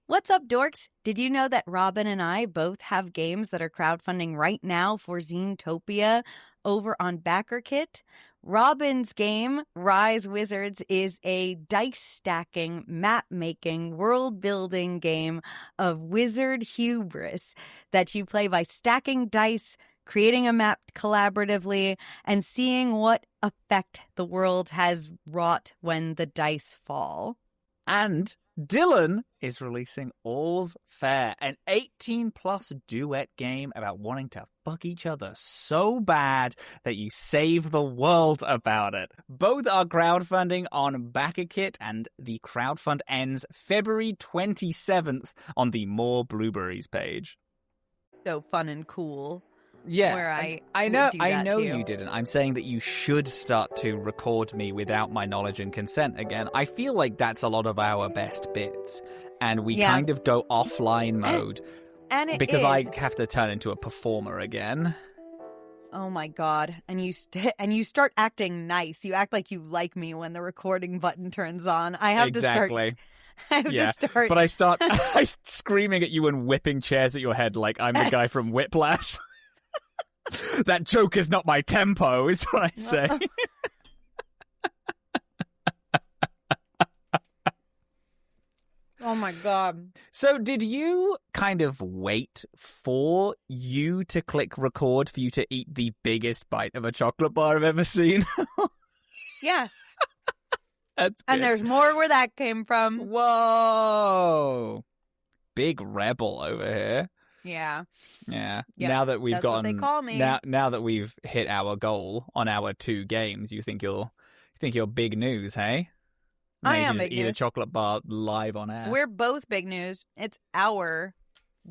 What's up, dorks? Did you know that Robin and I both have games that are crowdfunding right now for Zenetopia over on BackerKit? Robin's game, Rise Wizards, is a dice-stacking, map-making, world-building game of wizard hubris that you play by stacking dice, creating a map collaboratively, and seeing what effect the world has wrought when the dice fall. And Dillin is releasing All's Fair, an 18-plus duet game about wanting to fuck each other so bad that you save the world about it. Both are crowdfunding on BackerKit, and the crowdfund ends February 27th on the More Blueberries page. So fun and cool. Yeah, where I know you didn't. I'm saying that you should start to record me without my knowledge and consent again. I feel like that's a lot of our best bits, and we kind of go offline mode, because I have to turn into a performer again. Oh my god! And you start acting nice. You act like you like me when the recording button turns on. I have to start. But I start screaming at you and whipping chairs at your head like I'm the guy from Whiplash. That joke is not my tempo, is what I say. Oh my god. So did you kind of wait for you to click record for you to eat the biggest bite of a chocolate bar I've ever seen? Yes. That's and good. There's more where that came from. Whoa. Big rebel over here. Yeah. Now that we've That's what they call me. Now that we've hit our goal on our 2 games, you think you're big news, hey? Now I you am can just big eat news. a chocolate bar live on air. We're both big news. It's our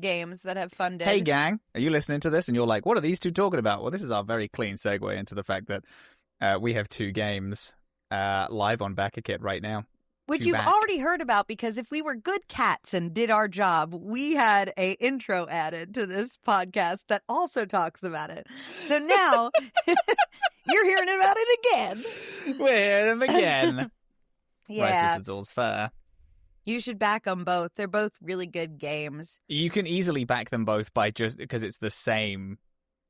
games that have funded. Hey, gang, are you listening to this? And you're like, what are these two talking about? Well, this is our very clean segue into the fact that we have 2 games live on BackerKit right now. Which you've already heard about, because if we were good cats and did our job, we had a intro added to this podcast that also talks about it. So now you're hearing about it again. We're hearing them again. Yeah. Rise Wizards All's Fair. You should back them both. They're both really good games. You can easily back them both by just because it's the same.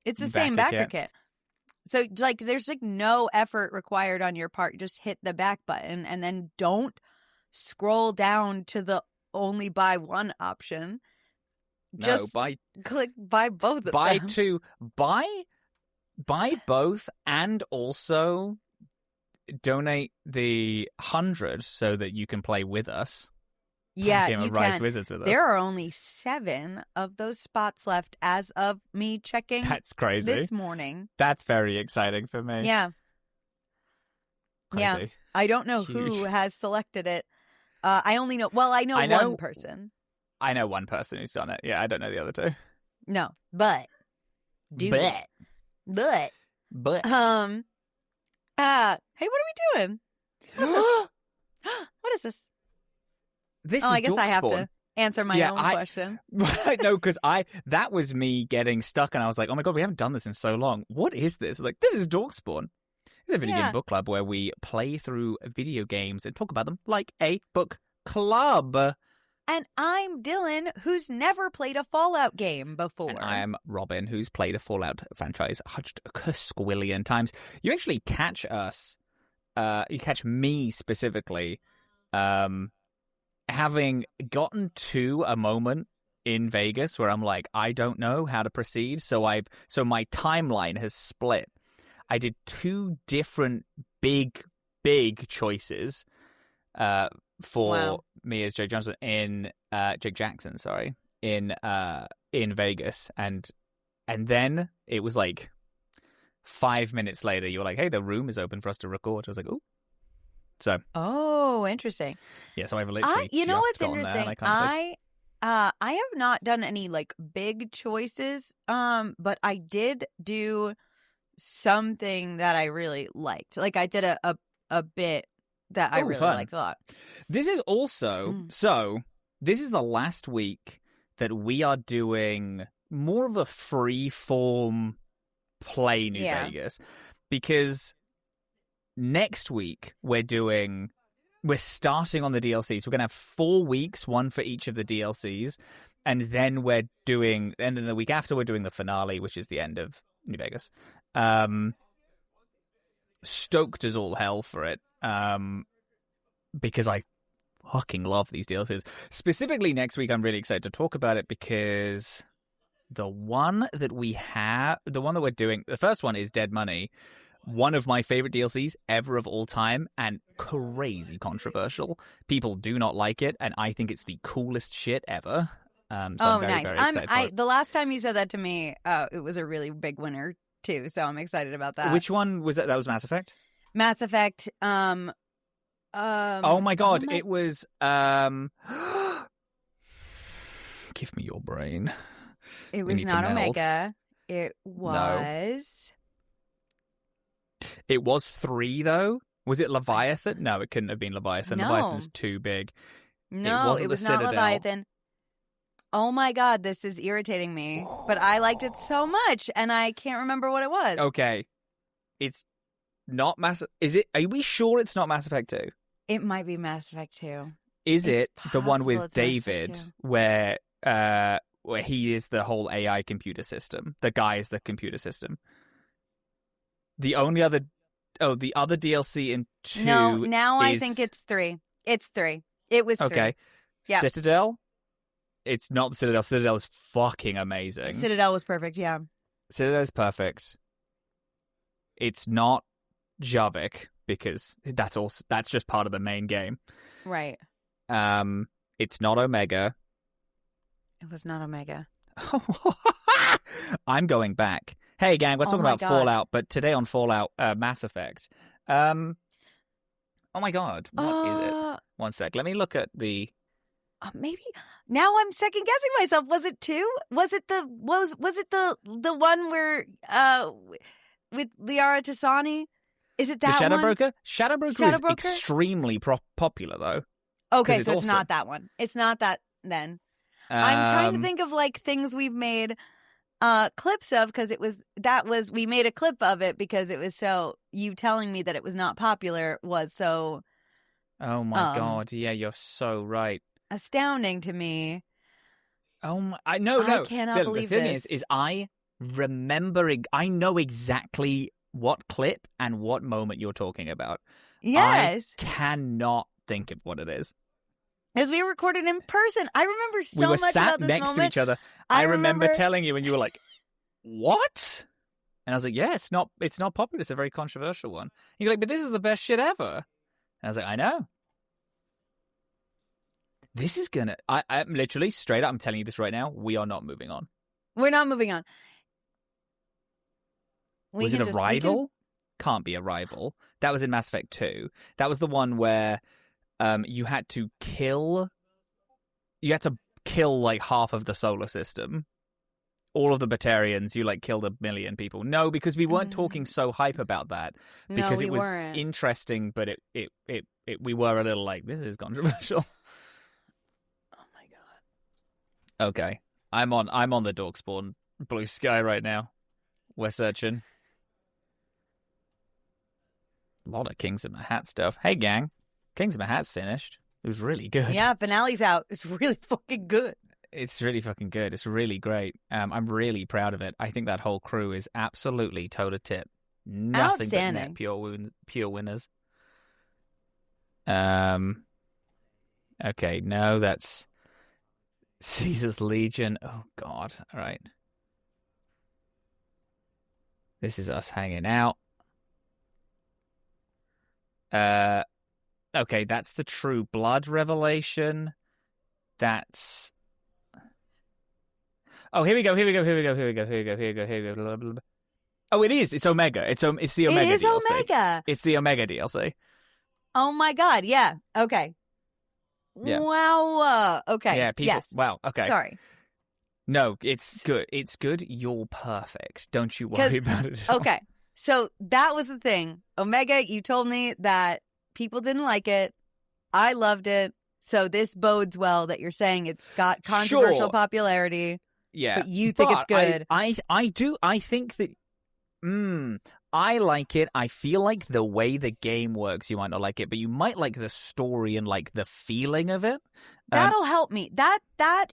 It's the same BackerKit. So, like, there's, like, no effort required on your part. Just hit the back button and then don't scroll down to the only buy one option. Just click buy both of buy them. 2. Buy both, and also donate the 100 so that you can play with us. Yeah, Game you of Rise can. Wizards with us. There are only 7 of those spots left as of me checking. That's crazy. This morning. That's very exciting for me. Yeah. Crazy. Yeah. I don't know who has selected it. I only know. Well, I know one person. I know one person who's done it. Yeah, I don't know the other 2. No, but. But. But. Hey, what are we doing? What is this? This is I guess I have Dorkspawn. to answer my own question. No, because that was me getting stuck, and I was like, oh my god, we haven't done this in so long. What is this? Like, this is Dorkspawn. It's a video game book club where we play through video games and talk about them like a book club. And I'm Dillin, who's never played a Fallout game before. And I'm Robin, who's played a Fallout franchise a squillion times. You actually catch us, you catch me specifically, having gotten to a moment in Vegas where I'm like, I don't know how to proceed, so my timeline has split. I did 2 different big choices for me as Jake Jackson in Vegas, and then it was like 5 minutes later, you were like, hey, the room is open for us to record. I was like, oh, interesting. Yeah, so I've literally what's gotten interesting? there, and I have not done any like big choices, but I did do something that I really liked. Like I did a bit that I really liked a lot. This is also so this is the last week that we are doing more of a free form play New Vegas, because next week we're doing we're starting on the DLCs. We're going to have 4 weeks, one for each of the DLCs. And then and then the week after, we're doing the finale, which is the end of New Vegas. Stoked as all hell for it. Because I fucking love these DLCs. Specifically next week, I'm really excited to talk about it because the one that we're doing, the first one is Dead Money. One of my favorite DLCs ever of all time, and crazy controversial. People do not like it, and I think it's the coolest shit ever. So I'm very, nice. very excited for it. The last time you said that to me, it was a really big winner too. So I'm excited about that. Which one was that? That was Mass Effect. Mass Effect. Oh my god! It was. Give me your brain. It was not Omega. It was. No. It was 3 though. Was it Leviathan? No, it couldn't have been Leviathan. No. Leviathan's too big. No, it was not Leviathan. Oh my god, this is irritating me. But I liked it so much, and I can't remember what it was. Okay, it's not Mass. Is it? Are we sure it's not Mass Effect 2? It might be Mass Effect 2. Is it the one with it's David, where he is the whole AI computer system? The guy is the computer system. The other DLC in 2. No, now I think it's 3. It's 3. It was 3. Okay. Yeah. Citadel? It's not the Citadel. Citadel is fucking amazing. Citadel was perfect, yeah. Citadel is perfect. It's not Javik, because that's just part of the main game. Right. It's not Omega. It was not Omega. I'm going back. Hey, gang, we're talking about God. Fallout, but today on Fallout, Mass Effect. Oh my god, what is it? One sec, let me look at the... Maybe now I'm second guessing myself. Was it 2? Was it the one where with Liara Tassani? Is it that the one? Shadowbroker? Shadowbroker is extremely popular though. Okay, so it's awesome. not that one. It's not that then. I'm trying to think of like things we've made clips of, because we made a clip of it because it was so, you telling me that it was not popular was so oh my god, yeah, you're so right. Astounding to me. Oh my, I cannot believe the thing this. is I know exactly what clip and what moment you're talking about. Yes. I cannot think of what it is. As we recorded in person. I remember so we were much sat about this next moment. to each other. I remember telling you, and you were like, "What?" And I was like, "Yeah, it's not popular. It's a very controversial one." And you're like, "But this is the best shit ever." And I was like, "I know. This is gonna." I'm literally straight up. I'm telling you this right now. We are not moving on. We're not moving on. Was it a rival? Can't be a rival. That was in Mass Effect 2. That was the one where you had to kill like half of the solar system. All of the Batarians, you like killed 1 million people. No, because we weren't talking so hype about that. Because it was interesting, but we were a little like, this is controversial. Oh my god. Okay. I'm on the Dorkspawn Bluesky right now. We're searching. A lot of Kings of My Hat stuff. Hey, gang. Kings of My Hat's finished. It was really good. Yeah, finale's out. It's really fucking good. It's really fucking good. It's really great. I'm really proud of it. I think that whole crew is absolutely toe-to-tip. Nothing but net pure winners. Okay, no, that's Caesar's Legion. Oh, God. All right. This is us hanging out. Okay, that's the True Blood revelation. That's... Oh, here we go. Oh, it is. It's Omega. It's the Omega DLC. It is Omega. It's the Omega DLC. Oh my god, yeah. Okay. Yeah. Wow. Okay. Yeah, people... Yes. Wow, okay. Sorry. No, it's good. It's good. You're perfect. Don't you worry about it at all. Okay. So that was the thing. Omega, you told me that people didn't like it. I loved it. So this bodes well that you're saying it's got controversial popularity. Yeah. But you think it's good. I do. I think that I like it. I feel like the way the game works, you might not like it, but you might like the story and like the feeling of it. That'll help me. That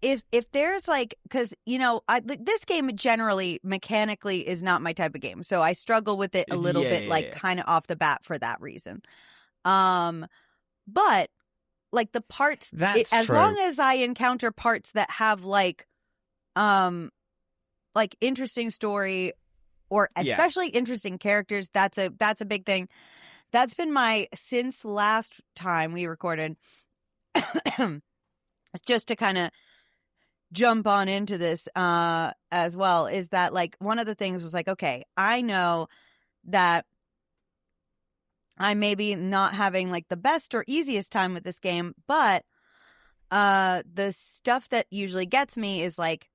if there's like, because this game generally mechanically is not my type of game, so I struggle with it a little bit, kind of off the bat for that reason. But like the parts, as long as I encounter parts that have like interesting story or especially interesting characters, that's a big thing. That's been since last time we recorded. Just to kind of jump on into this as well, is that like one of the things was like, okay, I know that I may be not having like the best or easiest time with this game, but the stuff that usually gets me is like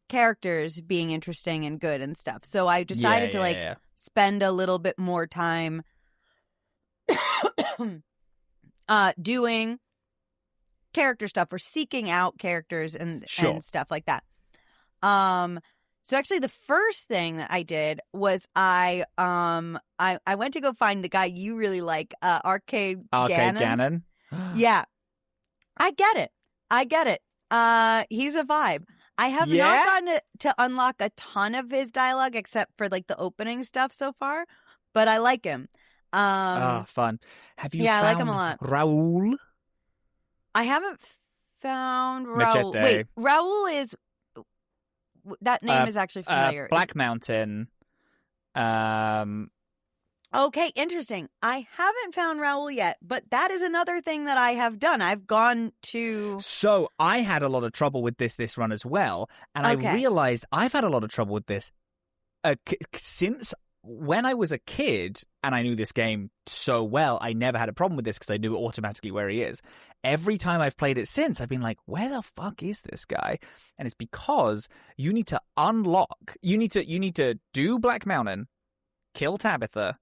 characters being interesting and good and stuff. So I decided to spend a little bit more time doing character stuff or seeking out characters and stuff like that. So actually the first thing that I did was I went to go find the guy you really like, Arcade Gannon. Yeah. I get it. He's a vibe. I have not gotten to unlock a ton of his dialogue except for like the opening stuff so far, but I like him. Fun. Have you found I like him a lot. Raul? I haven't found Raul. Machete. Wait, Raul is... That name is actually familiar. Black Mountain. Okay, interesting. I haven't found Raul yet, but that is another thing that I have done. I've gone to... So, I had a lot of trouble with this run as well, and I realized I've had a lot of trouble with this since... When I was a kid and I knew this game so well, I never had a problem with this because I knew automatically where he is. Every time I've played it since, I've been like, where the fuck is this guy? And it's because you need to unlock, you need to do Black Mountain, kill Tabitha,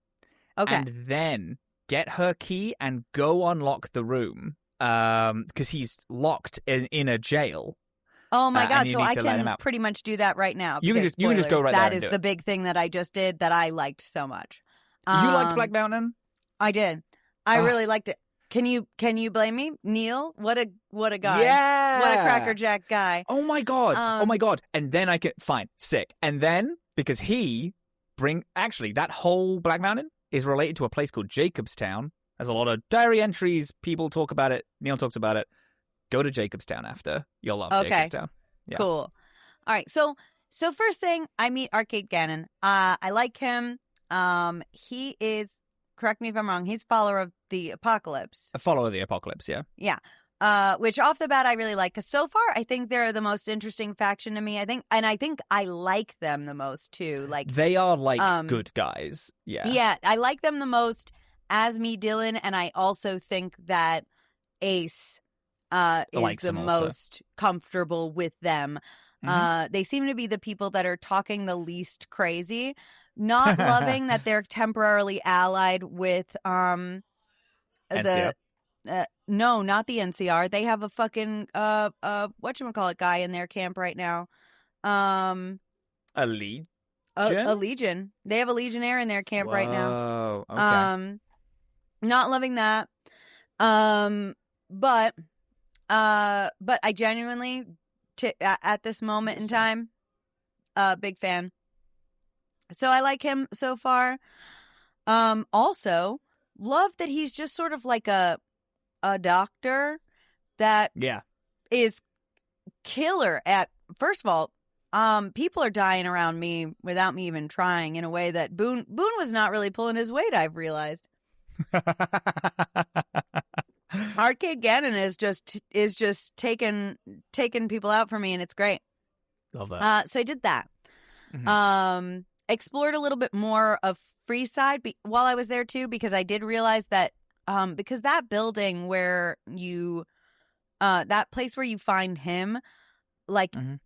and then get her key and go unlock the room because he's locked in a jail. Oh my God! So I can pretty much do that right now. You can just go right there. That is the big thing that I just did that I liked so much. You liked Black Mountain? I did. I really liked it. Can you blame me, Neil? What a guy! Yeah, what a crackerjack guy! Oh my God! And then I can sick. And then because actually that whole Black Mountain is related to a place called Jacobstown. There's a lot of diary entries. People talk about it. Neil talks about it. Go to Jacobstown after. You'll love Jacobstown. Yeah. Cool. All right. So first thing, I meet Arcade Gannon. I like him. He is, correct me if I'm wrong, he's a follower of the Apocalypse. A follower of the Apocalypse, yeah. Yeah. Which off the bat I really like. Because so far I think they're the most interesting faction to me. I think I like them the most too. Like they are like good guys. Yeah. Yeah. I like them the most as me, Dillin. And I also think that Ace... is the most comfortable with them. They seem to be the people that are talking the least crazy, not loving that they're temporarily allied with NCR. No, not the NCR. They have a fucking whatchamacallit guy in their camp right now. A Legion? A Legion. They have a Legionnaire in their camp right now. Okay. Not loving that. But I genuinely, at this moment in time, big fan. So I like him so far. Also, love that he's just sort of like a doctor that is killer at, first of all, people are dying around me without me even trying in a way that Boone was not really pulling his weight, I've realized. Arcade Gannon is just taking people out for me, and it's great. Love that. So I did that. Explored a little bit more of Freeside while I was there too, because I did realize that because that building where you that place where you find him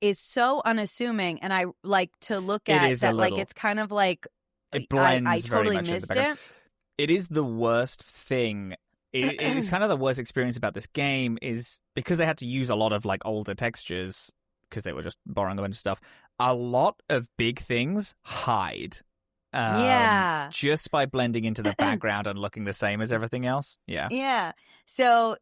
is so unassuming, and I like to look at that like it's kind of like it blends I very totally much missed into the it. It is the worst thing. It is kind of the worst experience about this game is because they had to use a lot of like older textures because they were just borrowing a bunch of stuff. A lot of big things hide Yeah. Just by blending into the background and looking the same as everything else. Yeah. Yeah. So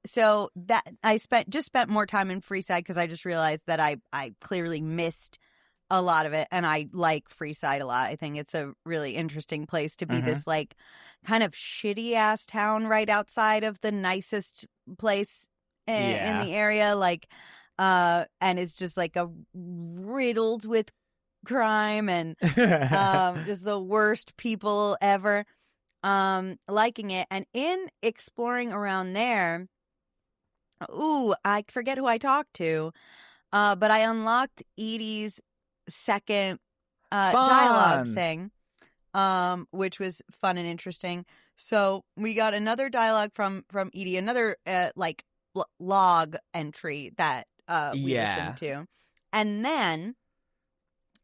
that I spent more time in Freeside because I just realized that I clearly missed a lot of it, and I like Freeside a lot. I think it's a really interesting place to be. This like kind of shitty ass town right outside of the nicest place in the area, like and it's just like a riddled with crime and just the worst people ever. Liking it, and in exploring around there, I forget who I talked to, but I unlocked Edie's second dialogue thing, which was fun and interesting. So we got another dialogue from Edie, another like log entry that we listened to, and then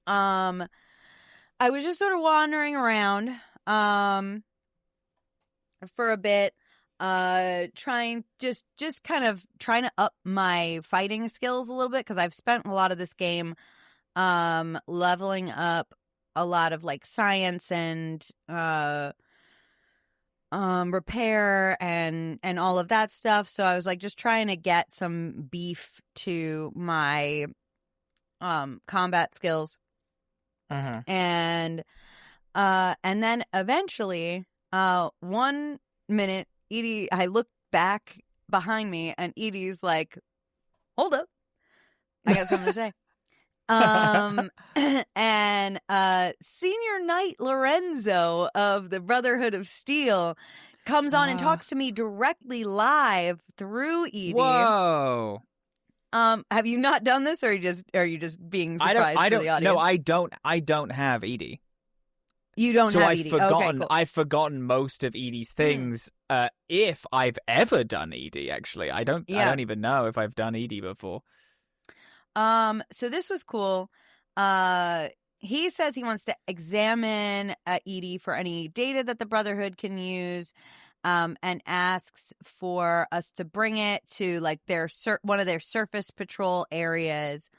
I was just sort of wandering around for a bit, trying to up my fighting skills a little bit, because I've spent a lot of this game leveling up a lot of like science and repair and all of that stuff. So I was like just trying to get some beef to my combat skills. And then eventually, one minute, Edie, I look back behind me, and Edie's like, "Hold up, I got something to say." And Senior Knight Lorenzo of the Brotherhood of Steel comes on and talks to me directly live through Edie. Whoa. Have you not done this, or are you just being surprised for the audience? No, I don't have Edie. You don't have I've Edie. Forgotten, okay, cool. I've forgotten most of Edie's things. If I've ever done Edie, actually, I don't even know if I've done Edie before. So this was cool. He says he wants to examine Edie for any data that the Brotherhood can use, and asks for us to bring it to like one of their surface patrol areas.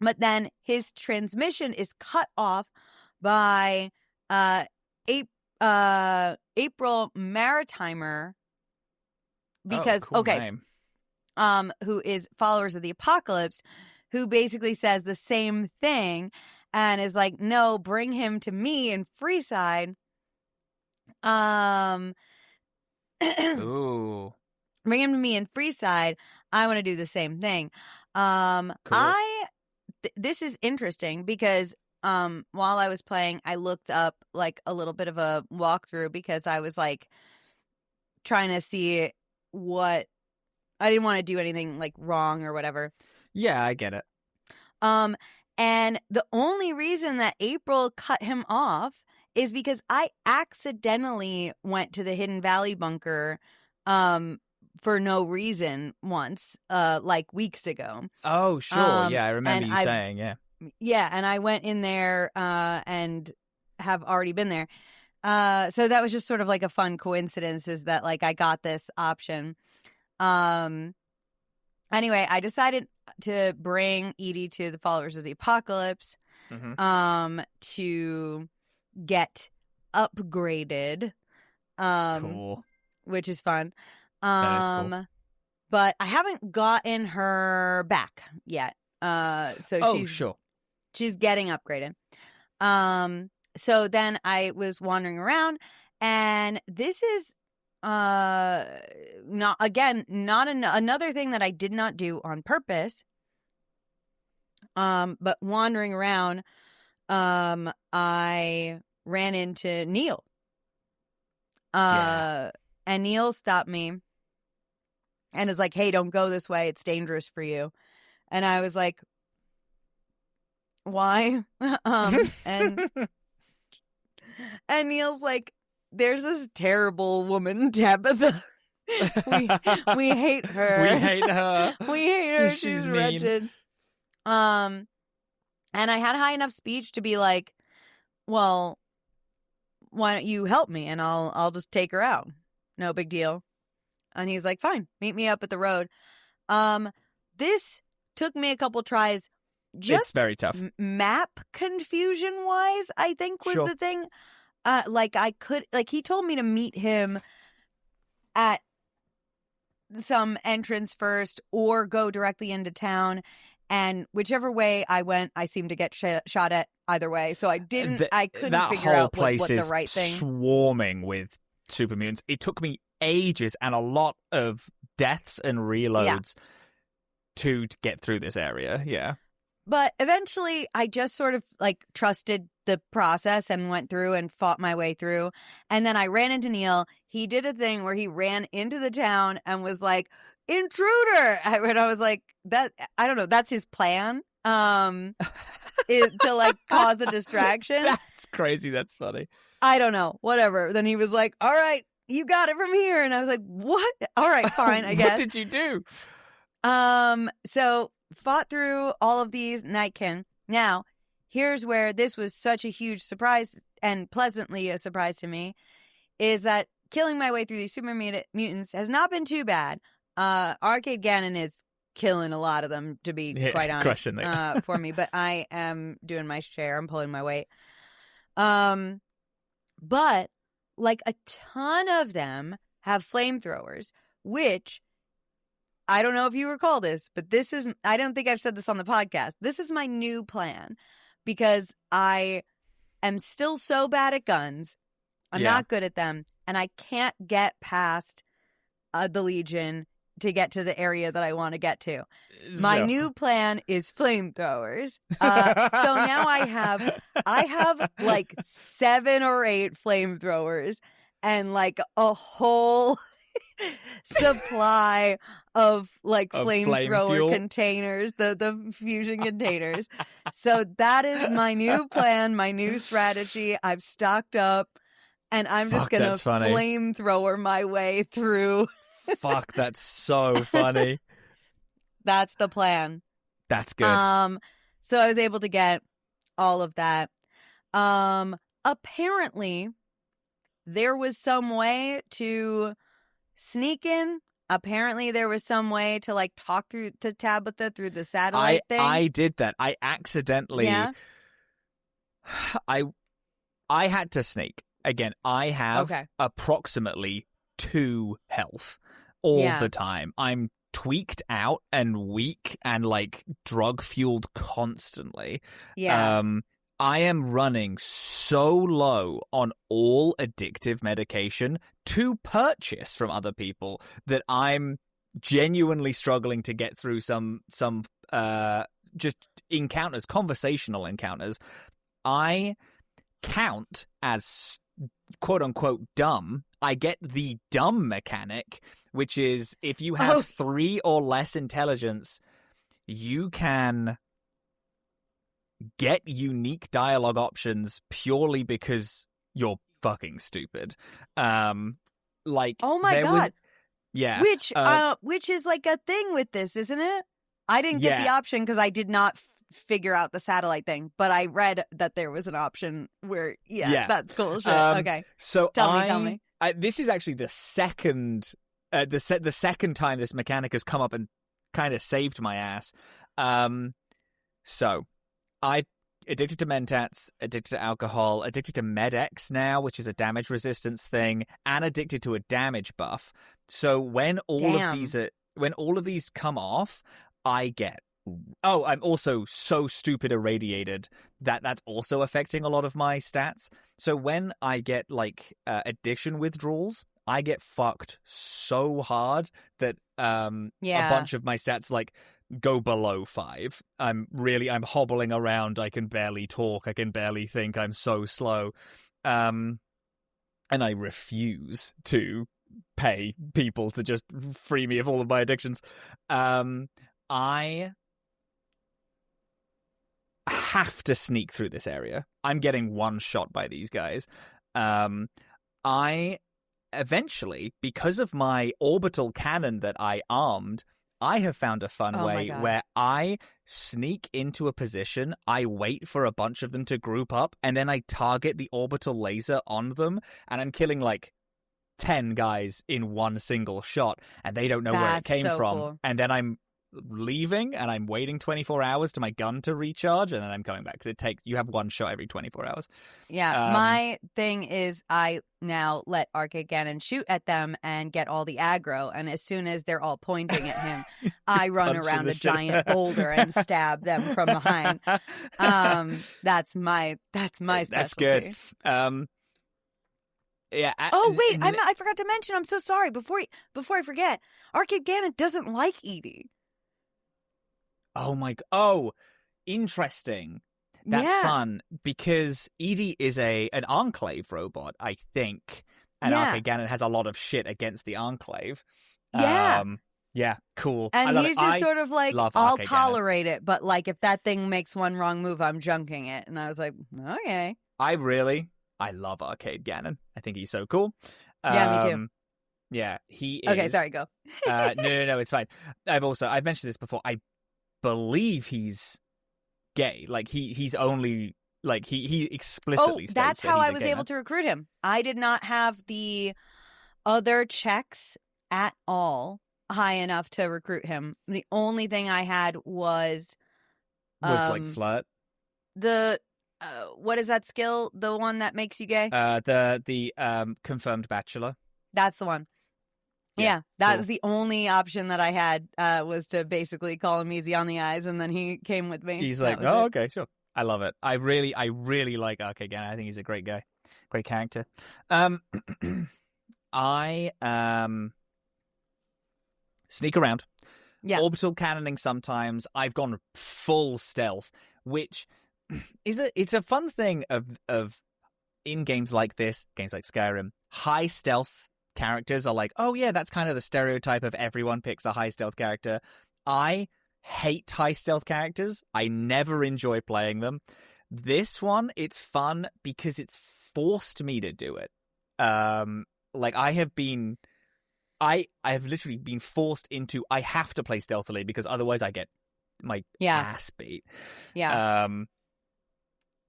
But then his transmission is cut off by April Maritimer, because cool name. Who is Followers of the Apocalypse, who basically says the same thing and is like, no, bring him to me in Freeside. Ooh. Bring him to me in Freeside. I want to do the same thing. Cool. This is interesting because while I was playing, I looked up like a little bit of a walkthrough, because I was like trying to see what I didn't want to do anything like wrong or whatever. Yeah, I get it. And the only reason that April cut him off is because I accidentally went to the Hidden Valley bunker for no reason once, like weeks ago. Oh, sure. Yeah, I remember you saying, yeah. Yeah, and I went in there and have already been there. So that was just sort of like a fun coincidence, is that like I got this option. Anyway, I decided to bring Edie to the Followers of the Apocalypse to get upgraded, cool, which is fun. That is cool. But I haven't gotten her back yet. She's getting upgraded. So then I was wandering around, and this is another thing that I did not do on purpose. But wandering around, I ran into Neil. And Neil stopped me and is like, "Hey, don't go this way. It's dangerous for you." And I was like, "Why?" And Neil's like, "There's this terrible woman, Tabitha. we hate her. We hate her. We hate her. She's mean. Wretched." And I had high enough speech to be like, "Well, why don't you help me, and I'll just take her out. No big deal." And he's like, "Fine, meet me up at the road." This took me a couple tries. just it's very tough. Map confusion wise, I think was the thing. He told me to meet him at some entrance first or go directly into town. And whichever way I went, I seemed to get shot at either way. So I couldn't figure out what the right thing. Swarming with super mutants. It took me ages and a lot of deaths and reloads to get through this area. Yeah. But eventually I just sort of like trusted the process and went through and fought my way through. And then I ran into Neil. He did a thing where he ran into the town and was like, intruder. And I was like, I don't know. That's his plan. Is to like cause a distraction. That's crazy. That's funny. I don't know. Whatever. Then he was like, all right, you got it from here. And I was like, what? All right, fine, I guess. What did you do? So fought through all of these Nightkin. Now, here's where this was such a huge surprise and pleasantly a surprise to me, is that killing my way through these super mutants has not been too bad. Arcade Ganon is killing a lot of them, to be quite honest, for me. But I am doing my share. I'm pulling my weight. But like a ton of them have flamethrowers, which I don't know if you recall this, but I don't think I've said this on the podcast. This is my new plan because I am still so bad at guns. I'm not good at them. And I can't get past the Legion to get to the area that I want to get to. My new plan is flamethrowers. So now I have like 7 or 8 flamethrowers and like a whole supply of like flamethrower containers, the fusion containers. So that is my new plan, my new strategy. I've stocked up and I'm just going to flamethrower my way through. Fuck, that's so funny. That's the plan. That's good. So I was able to get all of that. Apparently, there was some way to sneak in. Apparently, there was some way to like talk to Tabitha through the satellite thing. I did that. I accidentally. Yeah. I had to sneak. Again, I have approximately 2 health all the time. I'm tweaked out and weak and like drug fueled constantly. Yeah. I am running so low on all addictive medication to purchase from other people that I'm genuinely struggling to get through some just encounters, conversational encounters. I count as quote unquote dumb. I get the dumb mechanic, which is if you have 3 or less intelligence, you can get unique dialogue options purely because you're fucking stupid. Like, oh my god, yeah, which is like a thing with this, isn't it? I didn't get the option because I did not figure out the satellite thing, but I read that there was an option where that's cool shit. Okay, so tell me. This is actually the second time this mechanic has come up and kind of saved my ass. So I addicted to Mentats, addicted to alcohol, addicted to Med-X now, which is a damage resistance thing, and addicted to a damage buff. So when all of these come off, I get. Oh, I'm also so stupid irradiated that's also affecting a lot of my stats. So when I get like addiction withdrawals, I get fucked so hard that a bunch of my stats like go below 5. I'm hobbling around. I can barely talk. I can barely think. I'm so slow. And I refuse to pay people to just free me of all of my addictions. I have to sneak through this area. I'm getting one shot by these guys. I eventually, because of my orbital cannon that I armed, I have found a fun way where I sneak into a position, I wait for a bunch of them to group up, and then I target the orbital laser on them, and I'm killing like 10 guys in one single shot, and they don't know where it came from. Cool. And then I'm leaving and I'm waiting 24 hours to my gun to recharge, and then I'm coming back, because you have one shot every 24 hours. Yeah, my thing is I now let Arcade Gannon shoot at them and get all the aggro, and as soon as they're all pointing at him, I run around a giant boulder and stab them from behind. That's my specialty. That's good. Yeah. Wait, I forgot to mention. I'm so sorry. Before I forget, Arcade Gannon doesn't like Edie. Oh, interesting. That's fun, because Edie is an Enclave robot, I think, and Arcade Gannon has a lot of shit against the Enclave. Yeah. Yeah, cool. And he's just sort of like, I'll tolerate it, but like if that thing makes one wrong move, I'm junking it. And I was like, okay. I love Arcade Gannon. I think he's so cool. Yeah, me too. Yeah, he is. Okay, sorry, go. No, it's fine. I've mentioned this before. I believe he's gay. Like he's only like he explicitly states that's that how he's I a was gay able man. to recruit him. I did not have the other checks at all high enough to recruit him. The only thing I had was like flirt. The what is that skill? The one that makes you gay? The confirmed bachelor. That's the one. Yeah, that was the only option that I had, was to basically call him easy on the eyes, and then he came with me. He's like, oh, okay, sure. I love it. I really like Arcade Gannon. I think he's a great guy. Great character. I sneak around. Yeah. Orbital cannoning sometimes. I've gone full stealth, which it's a fun thing of in games like this, games like Skyrim, high stealth characters are like, oh yeah, that's kind of the stereotype of everyone picks a high stealth character. I hate high stealth characters. I never enjoy playing them. This one, it's fun because it's forced me to do it. Like I have literally been forced into, I have to play stealthily because otherwise I get my ass beat. Yeah.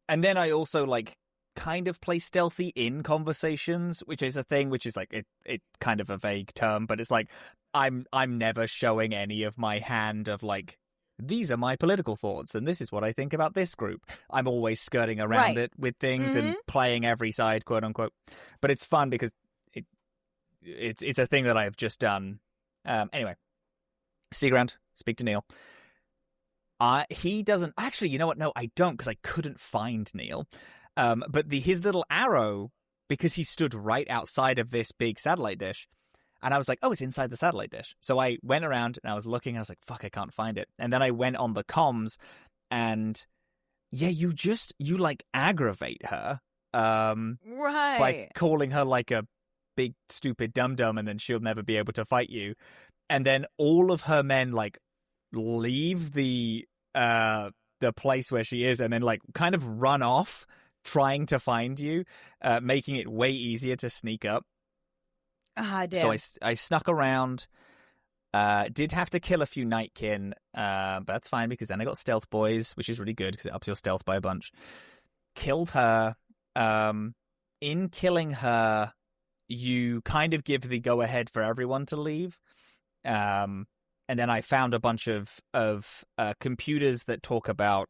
And then I also like kind of play stealthy in conversations, which is a thing, which is like it kind of a vague term, but it's like I'm never showing any of my hand of like, these are my political thoughts and this is what I think about this group. I'm always skirting around it with things and playing every side, quote unquote. But it's fun because it's a thing that I've just done. Anyway, sneak around, speak to Neil. He doesn't actually. You know what? No, I don't, because I couldn't find Neil. But his little arrow, because he stood right outside of this big satellite dish, and I was like, oh, it's inside the satellite dish. So I went around and I was looking, and I was like, fuck, I can't find it. And then I went on the comms, and yeah, you like aggravate her, right, by calling her like a big stupid dum-dum, and then she'll never be able to fight you. And then all of her men like leave the place where she is, and then like kind of run off trying to find you, making it way easier to sneak up. So I snuck around, did have to kill a few Nightkin, but that's fine because then I got Stealth Boys, which is really good because it ups your stealth by a bunch. Killed her. In killing her, you kind of give the go-ahead for everyone to leave. And then I found a bunch of computers that talk about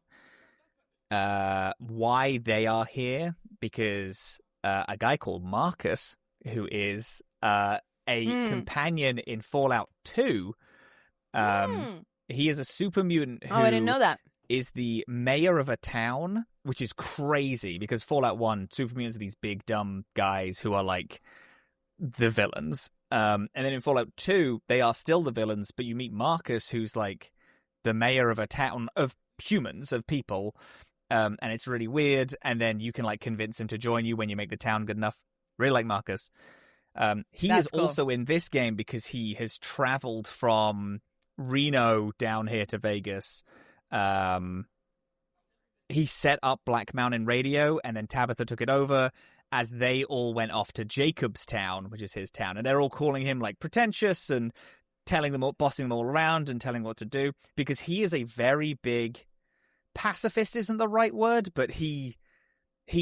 why they are here, because a guy called Marcus, who is a companion in Fallout 2, he is a super mutant who I didn't know that. Is the mayor of a town, which is crazy because Fallout 1, super mutants are these big dumb guys who are like the villains. And then in Fallout 2, they are still the villains, but you meet Marcus, who's like the mayor of a town of humans, of people, and it's really weird. And then you can like convince him to join you when you make the town good enough. Really like Marcus. He is cool. Also in this game because he has traveled from Reno down here to Vegas. He set up Black Mountain Radio, and then Tabitha took it over as they all went off to Jacobstown, which is his town. And they're all calling him like pretentious and telling them all, bossing them all around and telling what to do, because he is a very big pacifist isn't the right word, but he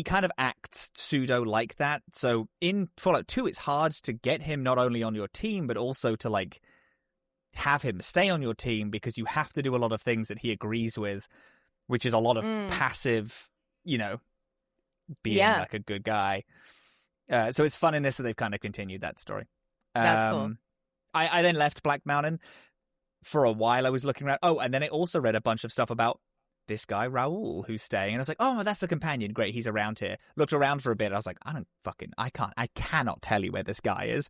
kind of acts pseudo like that. So in Fallout 2, it's hard to get him not only on your team, but also to like, have him stay on your team because you have to do a lot of things that he agrees with, which is a lot of passive, being like a good guy. So it's fun in this that they've kind of continued that story. That's cool. I then left Black Mountain. For a while I was looking around. Oh, and then I also read a bunch of stuff about this guy, Raoul, who's staying. And I was like, oh, that's a companion. Great, he's around here. Looked around for a bit. I was like, I cannot tell you where this guy is.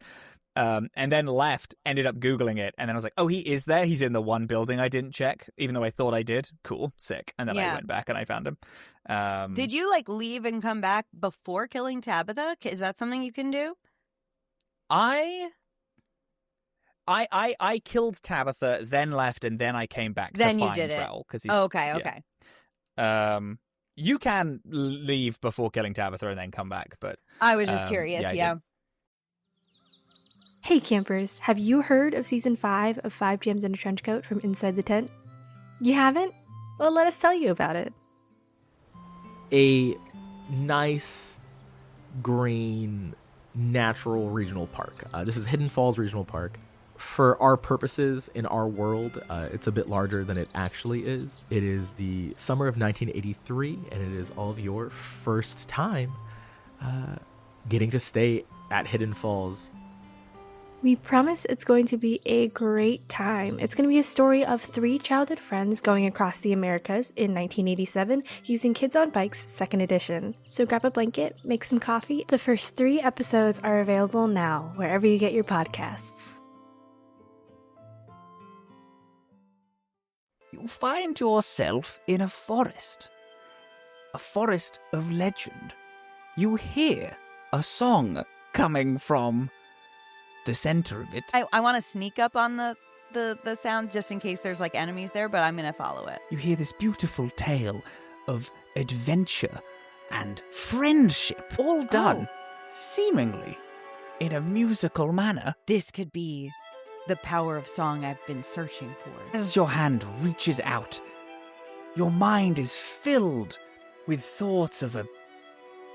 And then left, ended up Googling it. And then I was like, oh, he is there. He's in the one building I didn't check, even though I thought I did. Cool, sick. And then I went back and I found him. Did you leave and come back before killing Tabitha? Is that something you can do? I killed Tabitha, then left, and then I came back then to you find did it. Raoul. Okay. You can leave before killing Tabitha and then come back, but I was just curious. Yeah. Hey campers, have you heard of Season 5 of 5 GMs in a Trench Coat from Inside the Tent? You haven't? Well, let us tell you about it. A nice, green, natural regional park. This is Hidden Falls Regional Park. For our purposes, in our world, it's a bit larger than it actually is. It is the summer of 1983, and it is all of your first time getting to stay at Hidden Falls. We promise it's going to be a great time. It's going to be a story of 3 childhood friends going across the Americas in 1987 using Kids on Bikes 2nd edition. So grab a blanket, make some coffee. The first 3 episodes are available now, wherever you get your podcasts. you find yourself in a forest of legend. You hear a song coming from the center of it. I want to sneak up on the sound just in case there's enemies there, but I'm going to follow it. You hear this beautiful tale of adventure and friendship, all done seemingly in a musical manner. This could be the power of song I've been searching for. As your hand reaches out, your mind is filled with thoughts of a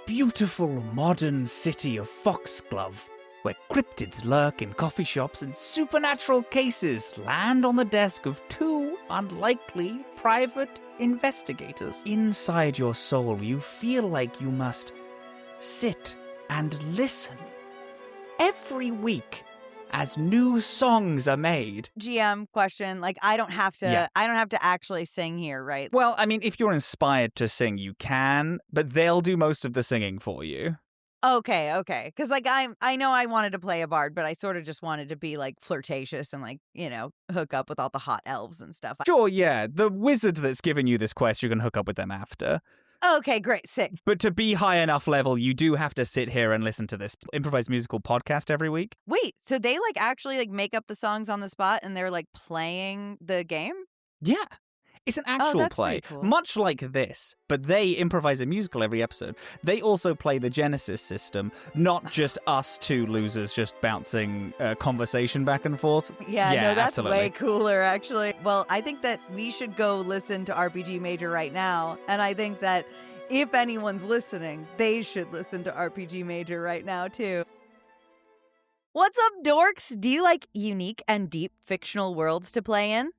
beautiful modern city of foxglove, where cryptids lurk in coffee shops and supernatural cases land on the desk of 2 unlikely private investigators. Inside your soul, you feel like you must sit and listen every week as new songs are made. GM question, I don't have to actually sing here, right? Well, I mean, if you're inspired to sing, you can, but they'll do most of the singing for you. Okay. Because, I know I wanted to play a bard, but I sort of just wanted to be, flirtatious and, hook up with all the hot elves and stuff. Sure, yeah. The wizard that's given you this quest, you can hook up with them after. Okay, great, sick. But to be high enough level, you do have to sit here and listen to this improvised musical podcast every week. Wait, so they, actually, make up the songs on the spot and they're, playing the game? Yeah. It's an actual that's play, cool. much like this, but they improvise a musical every episode. They also play the Genesis system, not just us 2 losers just bouncing conversation back and forth. Yeah, no, that's absolutely. way cooler, actually. Well, I think that we should go listen to RPG Major right now, and I think that if anyone's listening, they should listen to RPG Major right now, too. What's up, dorks? Do you like unique and deep fictional worlds to play in?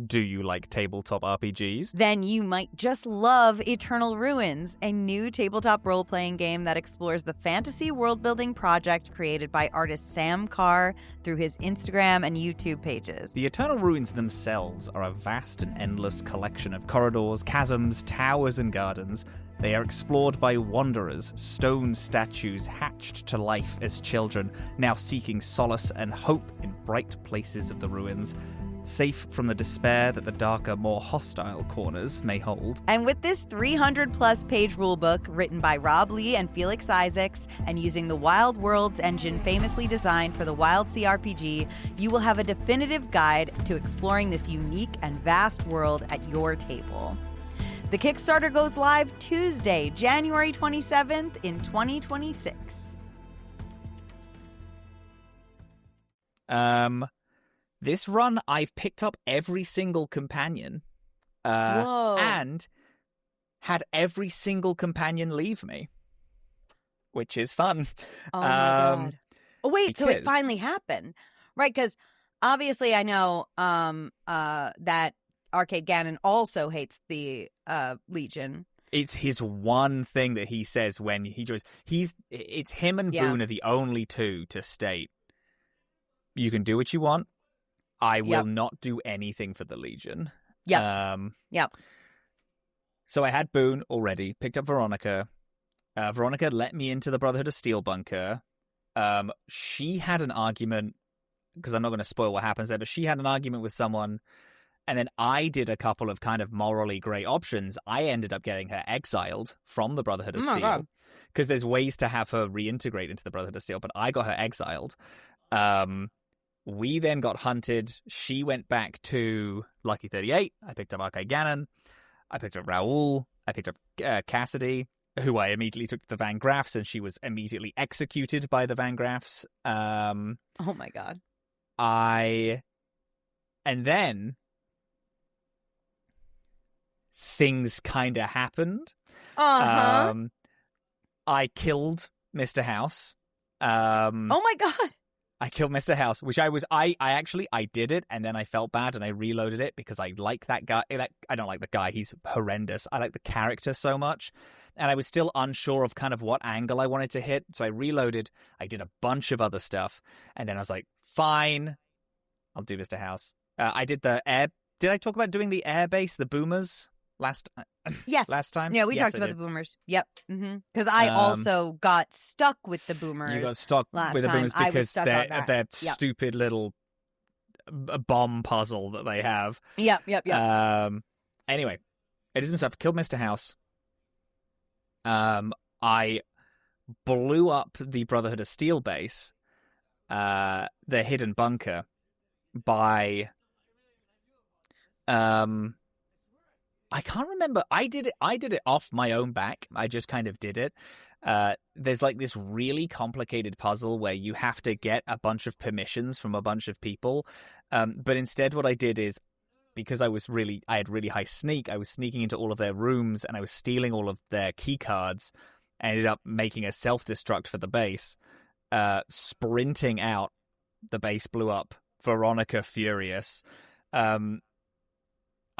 Do you like tabletop RPGs? Then you might just love Eternal Ruins, a new tabletop role-playing game that explores the fantasy world-building project created by artist Sam Carr through his Instagram and YouTube pages. The Eternal Ruins themselves are a vast and endless collection of corridors, chasms, towers, and gardens. They are explored by wanderers, stone statues hatched to life as children, now seeking solace and hope in bright places of the ruins, safe from the despair that the darker, more hostile corners may hold. And with this 300-plus page rulebook written by Rob Lee and Felix Isaacs and using the Wild Worlds engine famously designed for the Wild Sea RPG, you will have a definitive guide to exploring this unique and vast world at your table. The Kickstarter goes live Tuesday, January 27th in 2026. This run, I've picked up every single companion and had every single companion leave me, which is fun. Oh, my God. Oh, wait, so it because- finally happened. Right, because obviously I know that Arcade Gannon also hates the Legion. It's his one thing that he says when he joins. It's him and Boone are the only two to state, you can do what you want. I will not do anything for the Legion. Yep. So I had Boone already, picked up Veronica. Veronica let me into the Brotherhood of Steel bunker. She had an argument, because I'm not going to spoil what happens there, but she had an argument with someone, and then I did a couple of kind of morally grey options. I ended up getting her exiled from the Brotherhood of Steel, because there's ways to have her reintegrate into the Brotherhood of Steel, but I got her exiled. We then got hunted. She went back to Lucky 38. I picked up Arcade Gannon. I picked up Raoul. I picked up Cassidy, who I immediately took to the Van Graffs, and she was immediately executed by the Van Graffs. Oh my god. And then things kind of happened. I killed Mr. House. Oh my god. I killed Mr. House, which I did it, and then I felt bad, and I reloaded it because I like that guy. I don't like the guy; he's horrendous. I like the character so much, and I was still unsure of kind of what angle I wanted to hit. So I reloaded. I did a bunch of other stuff, and then I was like, "Fine, I'll do Mr. House." I did the air. Did I talk about doing the air base, the boomers last time? Yeah, we talked about the boomers. Yep. Because I also got stuck with the boomers. You got stuck with the boomers because they're stupid little bomb puzzle that they have. Yep. Anyway, I did some stuff. Killed Mr. House. I blew up the Brotherhood of Steel base, the hidden bunker, by I can't remember. I did it off my own back. I just kind of did it. There's like this really complicated puzzle where you have to get a bunch of permissions from a bunch of people. But instead what I did is, because I had really high sneak, I was sneaking into all of their rooms and I was stealing all of their key cards. I ended up making a self-destruct for the base. Sprinting out, the base blew up. Veronica furious.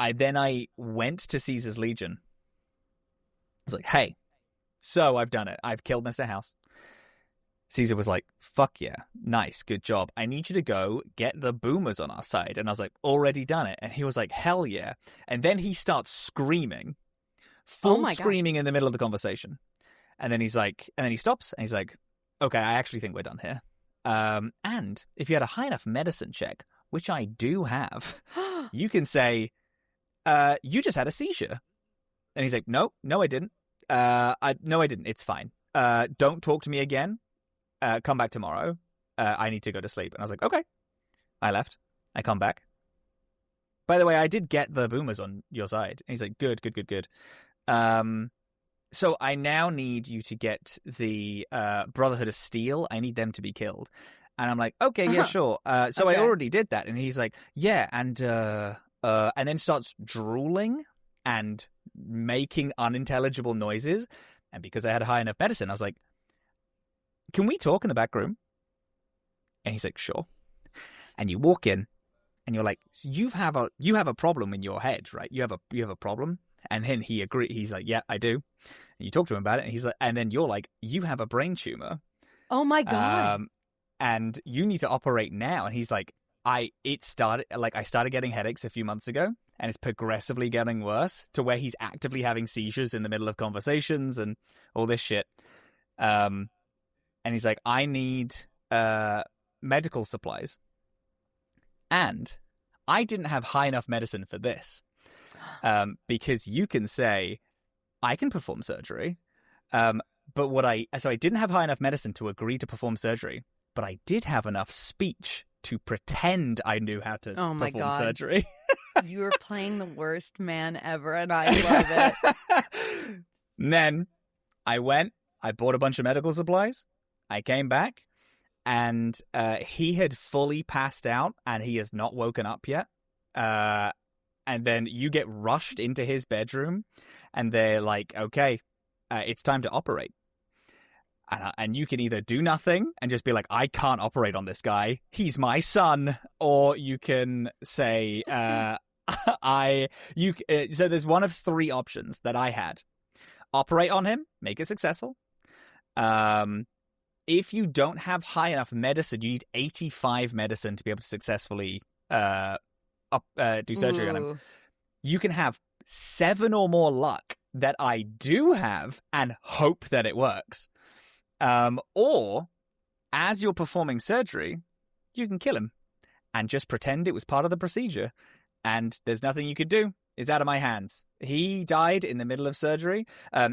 I went to Caesar's Legion. I was like, hey, so I've done it. I've killed Mr. House. Caesar was like, fuck yeah, nice, good job. I need you to go get the boomers on our side. And I was like, already done it. And he was like, hell yeah. And then he starts screaming, screaming in the middle of the conversation. And then he stops and he's like, okay, I actually think we're done here. And if you had a high enough medicine check, which I do have, you can say, you just had a seizure. And he's like, no, I didn't. No, I didn't. It's fine. Don't talk to me again. Come back tomorrow. I need to go to sleep. And I was like, okay. I left. I come back. By the way, I did get the boomers on your side. And he's like, good. So I now need you to get the Brotherhood of Steel. I need them to be killed. And I'm like, okay, yeah, sure. So I already did that. And he's like, yeah, and then starts drooling and making unintelligible noises. And because I had high enough medicine, I was like, can we talk in the back room? And he's like, sure. And you walk in and you're like, you have a problem in your head, right? You have a problem. And then he agrees. He's like, yeah, I do. And you talk to him about it. And he's like, and then you're like, you have a brain tumor. Oh my God. And you need to operate now. And he's like, I started getting headaches a few months ago, and it's progressively getting worse to where he's actively having seizures in the middle of conversations and all this shit. And he's like, I need medical supplies. And I didn't have high enough medicine for this. Because you can say, I can perform surgery. But so I didn't have high enough medicine to agree to perform surgery, but I did have enough speech to pretend I knew how to perform surgery. You're playing the worst man ever, and I love it. And then I bought a bunch of medical supplies. I came back, and he had fully passed out, and he has not woken up yet. And then you get rushed into his bedroom, and they're like, okay, it's time to operate. And you can either do nothing and just be like, I can't operate on this guy. He's my son. Or you can say, so there's one of three options that I had. Operate on him, make it successful. If you don't have high enough medicine, you need 85 medicine to be able to successfully do surgery on him. You can have 7 or more luck that I do have and hope that it works. Or, as you're performing surgery, you can kill him and just pretend it was part of the procedure. And there's nothing you could do. It's out of my hands. He died in the middle of surgery.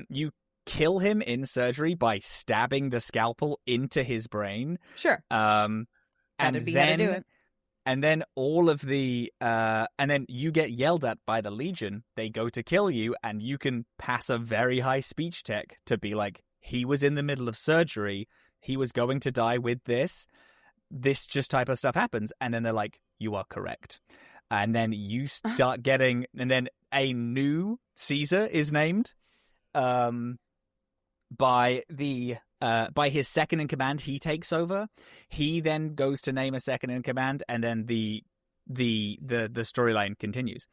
You kill him in surgery by stabbing the scalpel into his brain. Sure. That'd be how to do it. And then all of the, and then you get yelled at by the Legion. They go to kill you, and you can pass a very high speech tech to be like, he was in the middle of surgery. He was going to die with this. This just type of stuff happens. And then they're like, you are correct. And then you start getting, and then a new Caesar is named, by his second in command. He takes over. He then goes to name a second in command, and then the storyline continues,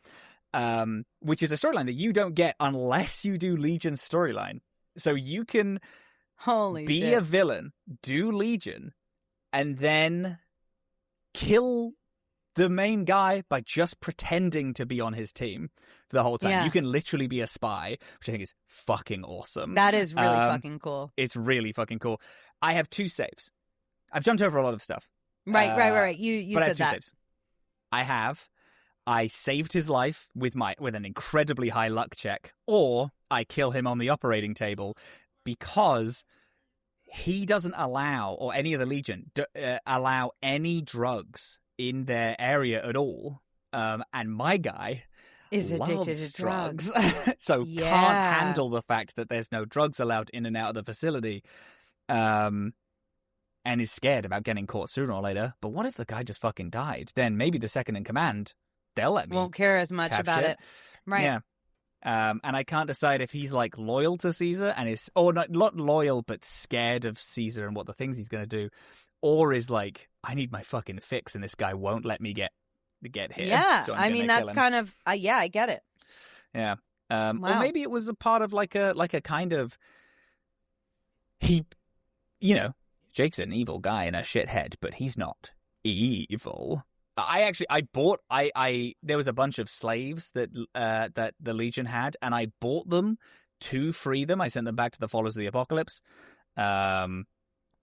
which is a storyline that you don't get unless you do Legion's storyline. So you can be a villain, do Legion, and then kill the main guy by just pretending to be on his team for the whole time. Yeah. You can literally be a spy, which I think is fucking awesome. That is really fucking cool. It's really fucking cool. I have 2 saves. I've jumped over a lot of stuff. Right. You but said I have 2 that. saves. I saved his life with an incredibly high luck check, or I kill him on the operating table because he doesn't allow, or any of the Legion allow any drugs in their area at all. And my guy is addicted loves to drugs. So Yeah. can't handle the fact that there's no drugs allowed in and out of the facility. And is scared about getting caught sooner or later. But what if the guy just fucking died? Then maybe the second in command, they'll let me Won't care as much have about shit. it. Right. Yeah. And I can't decide if he's like loyal to Caesar and is, or not loyal, but scared of Caesar and what the things he's going to do, or is like, I need my fucking fix and this guy won't let me get here. Yeah. So I mean, that's kind of, yeah, I get it. Yeah. Or Wow. maybe it was a part of like a kind of, Jake's an evil guy and a shithead, but he's not evil. There was a bunch of slaves that the Legion had, and I bought them to free them. I sent them back to the Followers of the Apocalypse,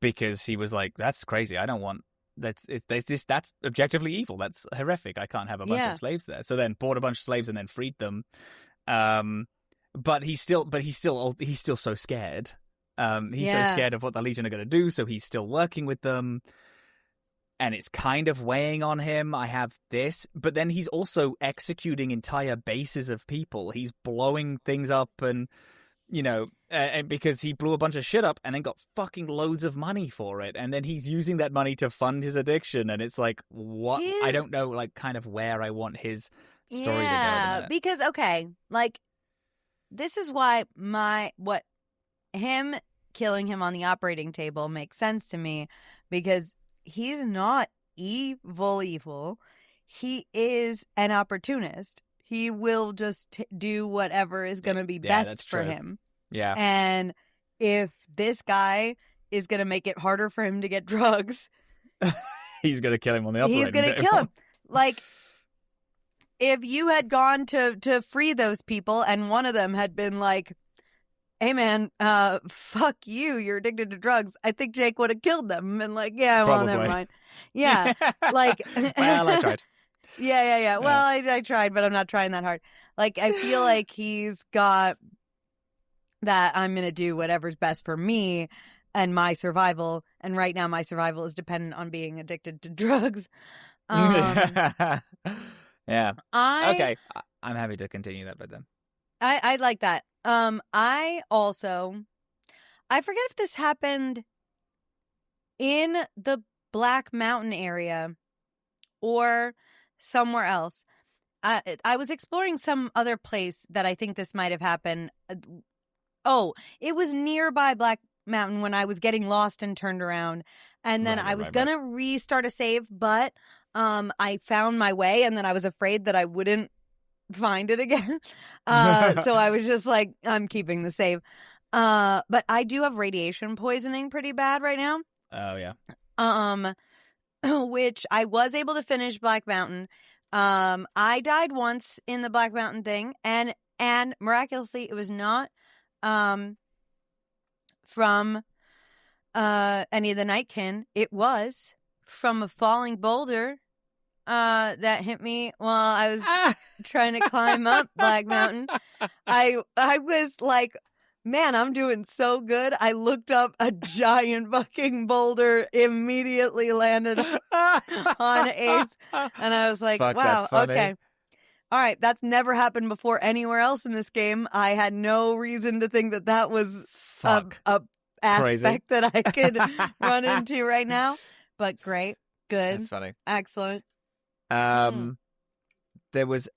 because he was like, that's crazy. I don't want that's objectively evil. That's horrific. I can't have a bunch of slaves there. So then bought a bunch of slaves and then freed them. But he's still so scared. He's so scared of what the Legion are going to do, so he's still working with them. And it's kind of weighing on him. I have this, but then he's also executing entire bases of people. He's blowing things up and because he blew a bunch of shit up and then got fucking loads of money for it. And then he's using that money to fund his addiction. And it's like, what? I don't know, like, kind of where I want his story to go. Yeah, because, okay, like, this is why him killing him on the operating table makes sense to me, because he's not evil. He is an opportunist. He will just do whatever is going to be best for him. Yeah. And if this guy is going to make it harder for him to get drugs, he's going to kill him on the operating table. He's going to kill him. Like, if you had gone to free those people and one of them had been like, hey man, fuck you, you're addicted to drugs, I think Jake would have killed them and like, yeah, well, Probably. never mind. Yeah, like, well, I tried. Yeah. Well, I tried, but I'm not trying that hard. Like, I feel like he's got that I'm going to do whatever's best for me and my survival. And right now my survival is dependent on being addicted to drugs. Yeah. I'm happy to continue that, but then. I like that. I forget if this happened in the Black Mountain area or somewhere else. I was exploring some other place that I think this might have happened. Oh, it was nearby Black Mountain when I was getting lost and turned around. And then I was gonna restart a save, but I found my way, and then I was afraid that I wouldn't find it again. So I was just like, I'm keeping the save. But I do have radiation poisoning pretty bad right now. Oh yeah. Which I was able to finish Black Mountain. I died once in the Black Mountain thing, and miraculously it was not from any of the Nightkin. It was from a falling boulder that hit me while I was trying to climb up Black Mountain. I was like, man, I'm doing so good. I looked up, a giant fucking boulder immediately landed on Ace. And I was like, Fuck, wow, that's funny. okay. All right, that's never happened before anywhere else in this game. I had no reason to think that was a aspect that I could run into right now. But great, good, That's funny. excellent. There was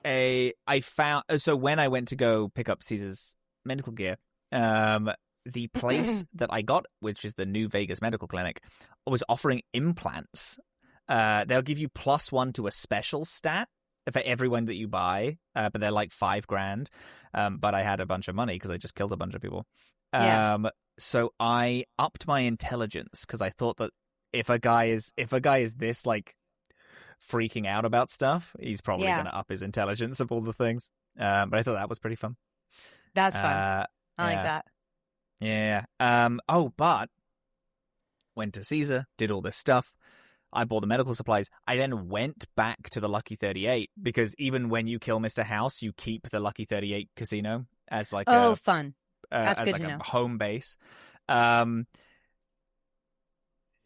so when I went to go pick up Caesar's medical gear, the place that I got, which is the New Vegas Medical Clinic, was offering implants. They'll give you +1 to a special stat for everyone that you buy, but they're like $5,000. But I had a bunch of money because I just killed a bunch of people. So I upped my intelligence because I thought that if a guy is this like freaking out about stuff, he's probably going to up his intelligence of all the things. But I thought that was pretty fun. That's fun. I like that. Yeah. But went to Caesar, did all this stuff. I bought the medical supplies. I then went back to the Lucky 38 because even when you kill Mr. House, you keep the Lucky 38 casino as like fun. That's as good like to a know. home base. I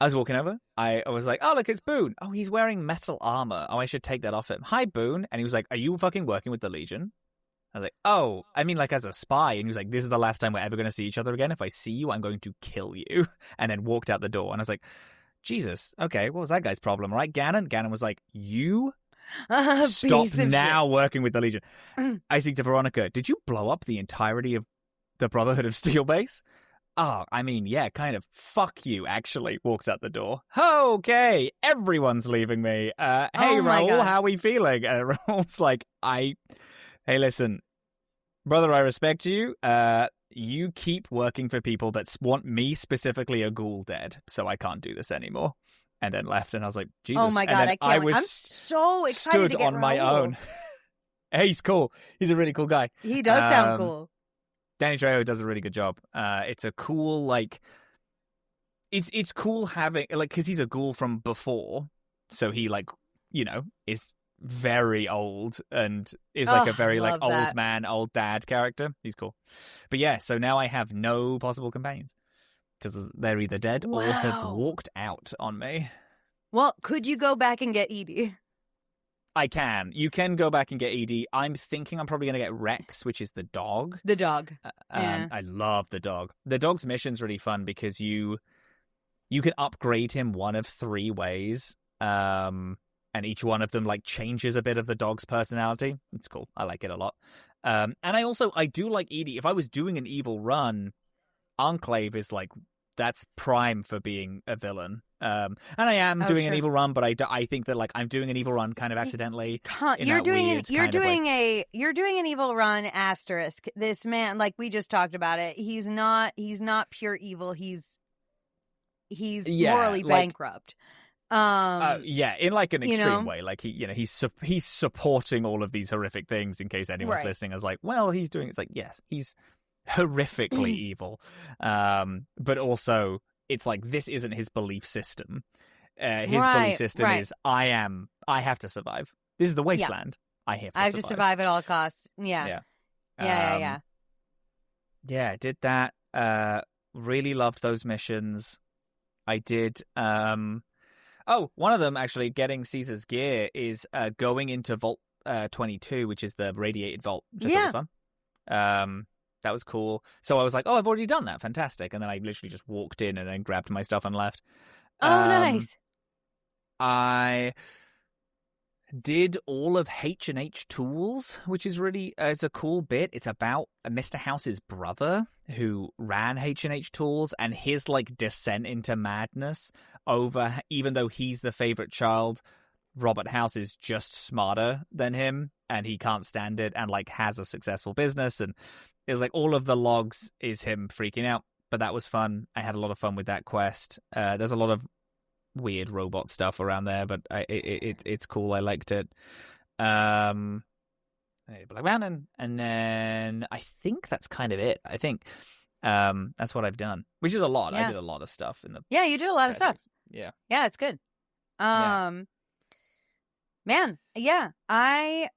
was walking over. I was like, oh, look, it's Boone. Oh, he's wearing metal armor. Oh, I should take that off him. Hi, Boone. And he was like, are you fucking working with the Legion? I was like, oh, I mean, like, as a spy. And he was like, this is the last time we're ever going to see each other again. If I see you, I'm going to kill you. And then walked out the door. And I was like, Jesus, okay, what was that guy's problem, right? Gannon was like, you stop now working with the Legion. I speak to Veronica. Did you blow up the entirety of the Brotherhood of Steel base? Oh, I mean, yeah, kind of. Fuck you, actually. Walks out the door. Okay, everyone's leaving me. Hey, Raoul, how are we feeling? And Raoul's like, hey, listen, brother, I respect you. You keep working for people that want me, specifically a ghoul, dead, so I can't do this anymore. And then left, and I was like, Jesus. Oh my God, I can't wait. I'm so excited stood to get on my Raoul. own. Hey, he's cool. He's a really cool guy. He does sound cool. Danny Trejo does a really good job. It's a cool, like, it's cool having, like, because he's a ghoul from before, so he, like, you know, is very old and is like a very like old man, old dad character. He's cool. But yeah, so now I have no possible companions because they're either dead or have walked out on me. Well, could you go back and get Edie? I can. You can go back and get Edie. I'm thinking I'm probably going to get Rex, which is the dog. The dog. I love the dog. The dog's mission's really fun because you can upgrade him one of 3 ways. And each one of them like changes a bit of the dog's personality. It's cool. I like it a lot. And I do like Edie. If I was doing an evil run, Enclave is like, that's prime for being a villain. And I am doing an evil run, but I think that like I'm doing an evil run kind of accidentally. You're doing an evil run asterisk. This man, like we just talked about it, he's not pure evil. He's morally bankrupt. In like an extreme way, like he's supporting all of these horrific things in case anyone's listening. As like, well, he's doing it's like, yes, he's horrifically evil, but also it's like this isn't his belief system. His belief system is I have to survive. This is the wasteland. I have to survive at all costs. Yeah. I did that. Really loved those missions. I did. One of them, actually, getting Caesar's gear is going into Vault 22, which is the radiated vault. Just for this one. That was cool. So I was like, oh, I've already done that. Fantastic. And then I literally just walked in and then grabbed my stuff and left. Oh, nice. I did all of H&H Tools, which is really is a cool bit. It's about Mr. House's brother who ran H&H Tools and his like descent into madness over, even though he's the favorite child, Robert House is just smarter than him and he can't stand it and like has a successful business, and it's like all of the logs is him freaking out. But that was fun. I had a lot of fun with that quest. There's a lot of weird robot stuff around there, but it's cool. I liked it. Black Mountain, and then I think that's kind of it. I think that's what I've done, which is a lot. Yeah. I did a lot of stuff in the. Yeah, you did a lot of stuff. Yeah, it's good. Man, yeah, I'm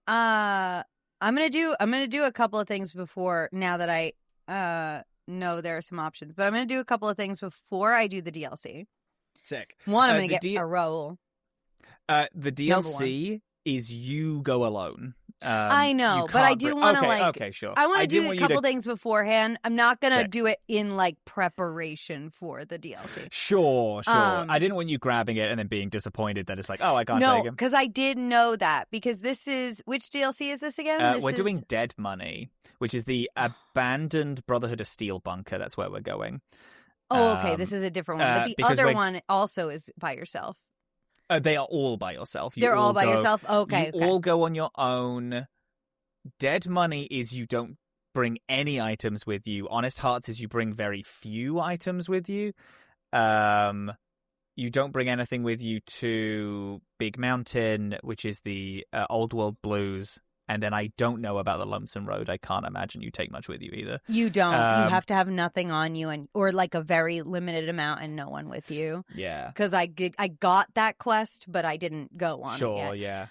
gonna do a couple of things before, now that I know there are some options, but I'm gonna do a couple of things before I do the DLC. Sick. One, I'm gonna get a roll. The DLC is you go alone. I know, but I do want to okay, sure. I want to do a couple things beforehand. I'm not gonna do it in like preparation for the DLC. Sure. I didn't want you grabbing it and then being disappointed that it's like, oh, I can't take him. No, because I did know that, because this is, which DLC is this again? We're doing Dead Money, which is the abandoned Brotherhood of Steel bunker. That's where we're going. Oh, okay. This is a different one, but the other one also is by yourself. They are all by yourself. They're all by yourself? Okay. You all go on your own. Dead Money is you don't bring any items with you. Honest Hearts is you bring very few items with you. You don't bring anything with you to Big Mountain, which is the Old World Blues. And then I don't know about the Lonesome Road. I can't imagine you take much with you either. You don't. You have to have nothing on you, or like a very limited amount and no one with you. Yeah. Because I got that quest, but I didn't go on it yet. Sure, yeah.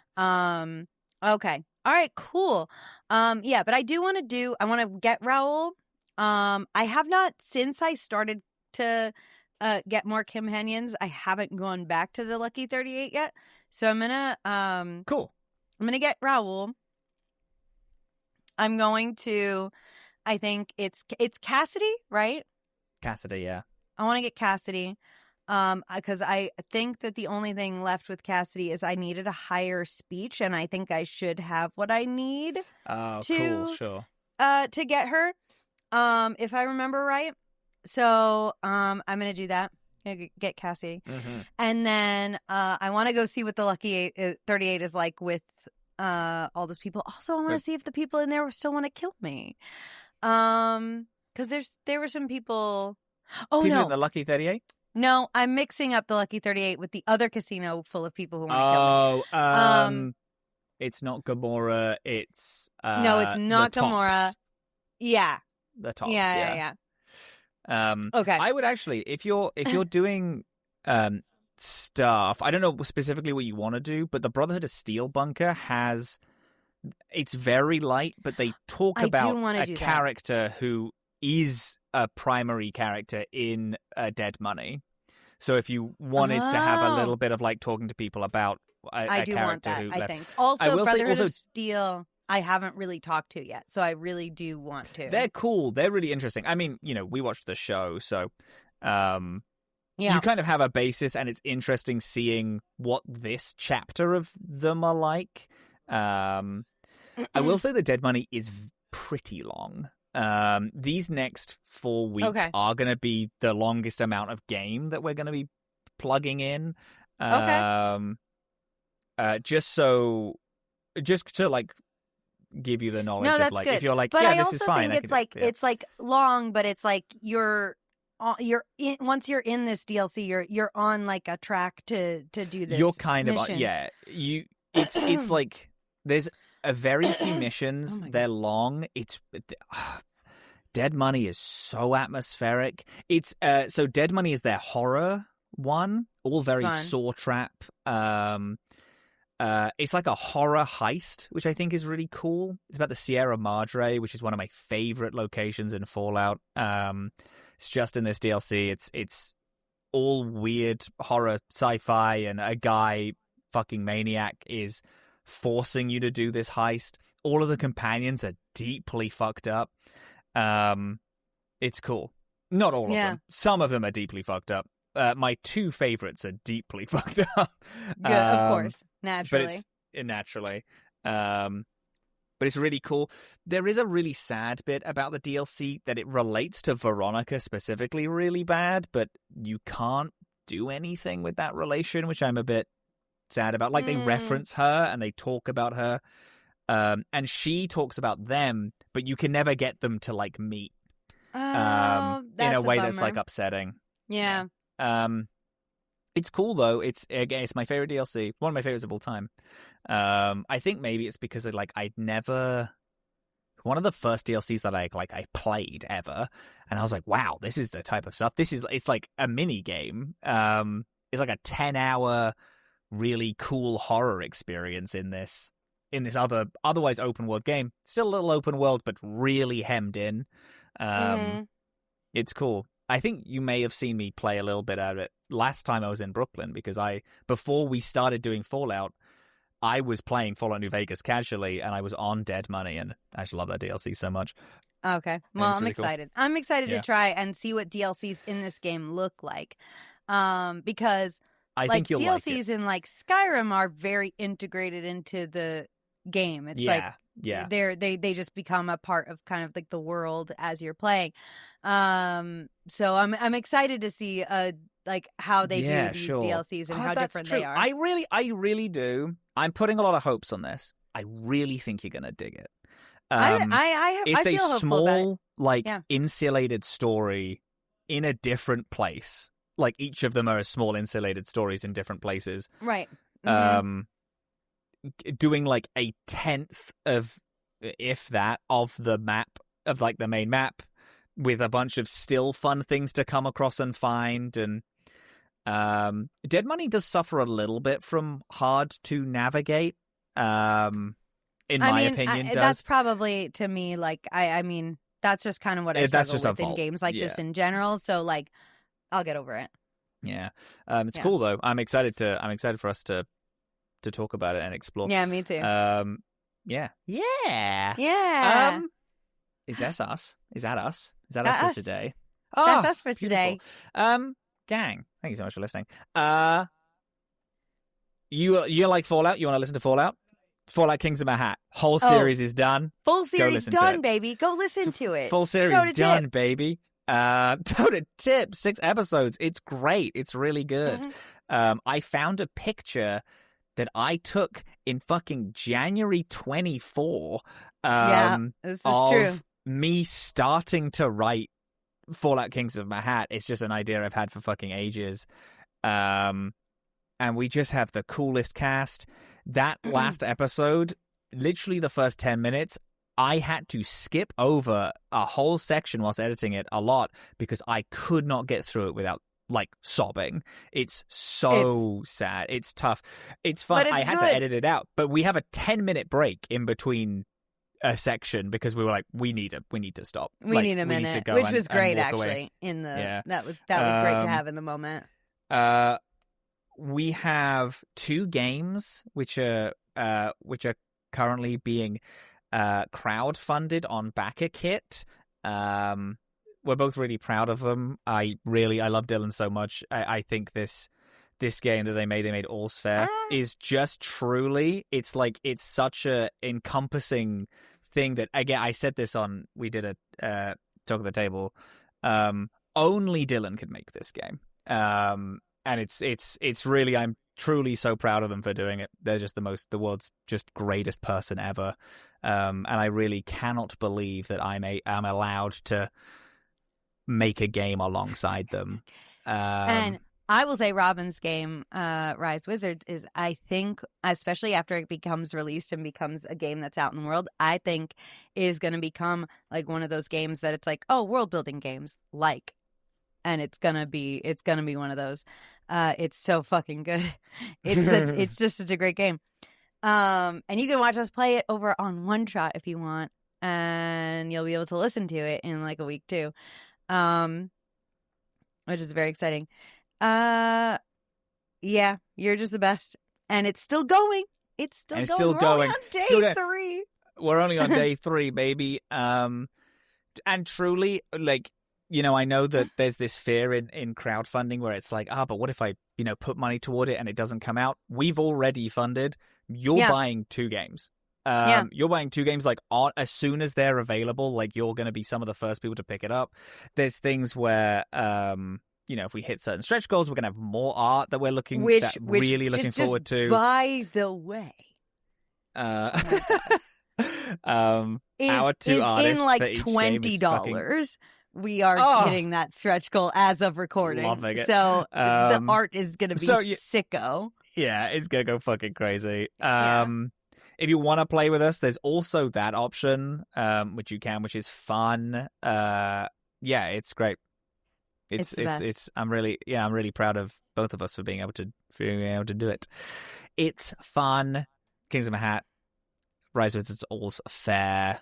Okay. All right, cool. Yeah, but I want to get Raoul. I have not, since I started to get more companions, I haven't gone back to the Lucky 38 yet. So I'm going to... Cool. I'm going to get Raoul. I'm going to, I think it's Cassidy, right? Cassidy, yeah. I want to get Cassidy because I think that the only thing left with Cassidy is I needed a higher speech, and I think I should have what I need cool, sure. To get her, if I remember right. So I'm going to do that. Get Cassidy. Mm-hmm. And then I want to go see what the Lucky 38 is like with all those people. Also, I want to see if the people in there still want to kill me. Because there were some people. Oh, people no. in the Lucky 38? No, I'm mixing up the Lucky 38 with the other casino full of people who want to kill me. It's not Gamora. It's no, it's not Gamora. Yeah, the tops. Yeah. Okay. I would actually, if you're doing stuff, I don't know specifically what you want to do, but the Brotherhood of Steel bunker it's very light, but they talk about a character who is a primary character in Dead Money. So if you wanted to have a little bit of like talking to people about a character want that, who I left. think. Also, Brotherhood of Steel, I haven't really talked to yet, so I really do want to. They're cool. They're really interesting. I mean, we watched the show, so you kind of have a basis, and it's interesting seeing what this chapter of them are like. I will say the Dead Money is pretty long. These next 4 weeks are going to be the longest amount of game that we're going to be plugging in. Just to like give you the knowledge of like, good. If you're like, but this is fine. Think it's like long, but it's like you're in, once you're in this DLC, you're on like a track to do this. You're kind mission. of it's like there's a very few missions. They're long. Dead Money is so atmospheric. It's so Dead Money is their horror one, all very Saw Trap. It's like a horror heist, which I think is really cool. It's about the Sierra Madre, which is one of my favorite locations in Fallout. It's just in this DLC. It's all weird horror sci-fi, and a guy, fucking maniac, is forcing you to do this heist. All of the companions are deeply fucked up. It's cool. Not all of them. Some of them are deeply fucked up. My 2 favorites are deeply fucked up. Good, of course, naturally. naturally. But it's really cool. There is a really sad bit about the DLC that it relates to Veronica specifically really bad, but you can't do anything with that relation, which I'm a bit sad about. Like, they reference her and they talk about her, and she talks about them, but you can never get them to, like, meet in a way that's, like, upsetting. Yeah. It's cool, though. It's my favorite DLC, one of my favorites of all time. I think maybe it's because of, like, one of the first DLCs that I played ever, and I was like, wow, this is the type of stuff. It's like a mini game. It's like a 10-hour really cool horror experience in this otherwise open world game. Still a little open world, but really hemmed in. It's cool. I think you may have seen me play a little bit of it last time I was in Brooklyn, because before we started doing Fallout, I was playing Fallout New Vegas casually, and I was on Dead Money, and I just love that DLC so much. Okay. Well, I'm really excited. Cool. I'm excited to try and see what DLCs in this game look like. Because I think you'll DLCs like it. in like Skyrim are very integrated into the game. It's they just become a part of kind of like the world as you're playing. So I'm excited to see like how they do these DLCs and how different they are. I really do. I'm putting a lot of hopes on this. I really think you're gonna dig it. It's I feel a small, insulated story in a different place. Like, each of them are small insulated stories in different places. Right. Doing like a 10th of, if that, of the map, of like the main map, with a bunch of still fun things to come across and find. And Dead Money does suffer a little bit from hard to navigate. In my opinion, that's probably, to me, like, I mean, that's just kind of what I struggle with in games like this in general. So, like, I'll get over it. Yeah, it's cool though. I'm excited for us to talk about it and explore. Yeah, me too. Yeah. Is that us? Is that us for today? That's us for today. Gang, thank you so much for listening. You like Fallout? You want to listen to Fallout? Fallout Kings of my Hat. Whole series is done. Full series done, baby. Go listen to it. Full series done, baby. Total tip, 6 episodes. It's great. It's really good. I found a picture that I took in fucking January 24. This is true. Me starting to write Fallout Kings of my Hat. It's just an idea I've had for fucking ages. And we just have the coolest cast. That last episode, literally the first 10 minutes, I had to skip over a whole section whilst editing it a lot because I could not get through it without, like, sobbing. It's so sad. It's tough. It's fun. I had to edit it out, but we have a 10-minute break in between a section because we were like, we need to stop. We need a minute, which was great actually. That was great to have in the moment. We have 2 games which are currently being crowdfunded on BackerKit. We're both really proud of them. I love Dillin so much. I think this game that they made All's Fair is just truly, it's such a encompassing thing that, again, I said this we did a talk at the table. Only Dillin could make this game. And it's really, I'm truly so proud of them for doing it. They're just the world's just greatest person ever. And I really cannot believe that I'm allowed to make a game alongside them. And I will say Robin's game, Rise Wizards, is, I think, especially after it becomes released and becomes a game that's out in the world, I think is going to become like one of those games that it's like, oh, world building games, like. And it's gonna be one of those. It's so fucking good. It's just such a great game. And you can watch us play it over on One Shot if you want, and you'll be able to listen to it in like a week too, which is very exciting. Yeah, you're just the best, and it's still going. It's still going. We're only on day 3. We're only on day 3, baby. And truly, like, you know, I know that there's this fear in crowdfunding where it's like, but what if I, put money toward it and it doesn't come out? We've already funded you're Yeah. buying 2 games. Yeah. You're buying 2 games like as soon as they're available. Like you're going to be some of the first people to pick it up. There's things where if we hit certain stretch goals, we're going to have more art that we're really looking forward to. By the way, our is 2 artists in like for each game is $20. We are hitting that stretch goal as of recording. Loving it. So the art is going to be sicko. Yeah, it's going to go fucking crazy. If you want to play with us, there's also that option, which is fun. It's great. It's I'm really proud of both of us for being able to do it. It's fun. Kings of a Hat, Rise of Wizards All's fair.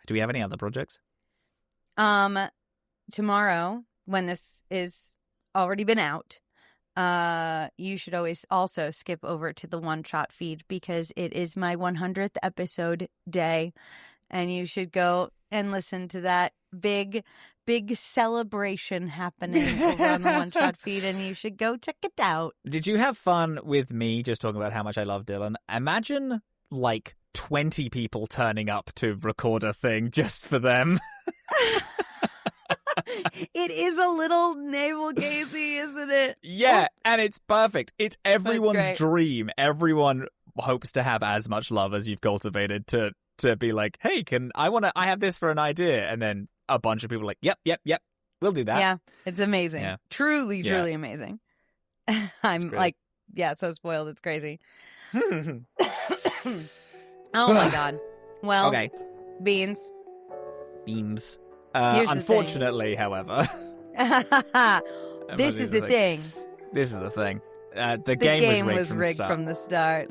Do we have any other projects? Tomorrow, when this is already been out, you should always also skip over to the One Shot feed because it is my 100th episode day, and you should go and listen to that big celebration happening over on the One Shot feed, and you should go check it out. Did you have fun with me just talking about how much I love Dillin? Imagine like 20 people turning up to record a thing just for them. It is a little navel-gazing, isn't it? Yeah, and it's perfect. It's everyone's dream. Everyone hopes to have as much love as you've cultivated to be like, hey, I have this for an idea, and then a bunch of people are like, yep, we'll do that. Yeah, it's amazing. Yeah. Truly amazing. I'm like, so spoiled. It's crazy. Oh my God. Well, okay. Beams. Unfortunately, however. This is the thing. This is the thing. The game was rigged from the start.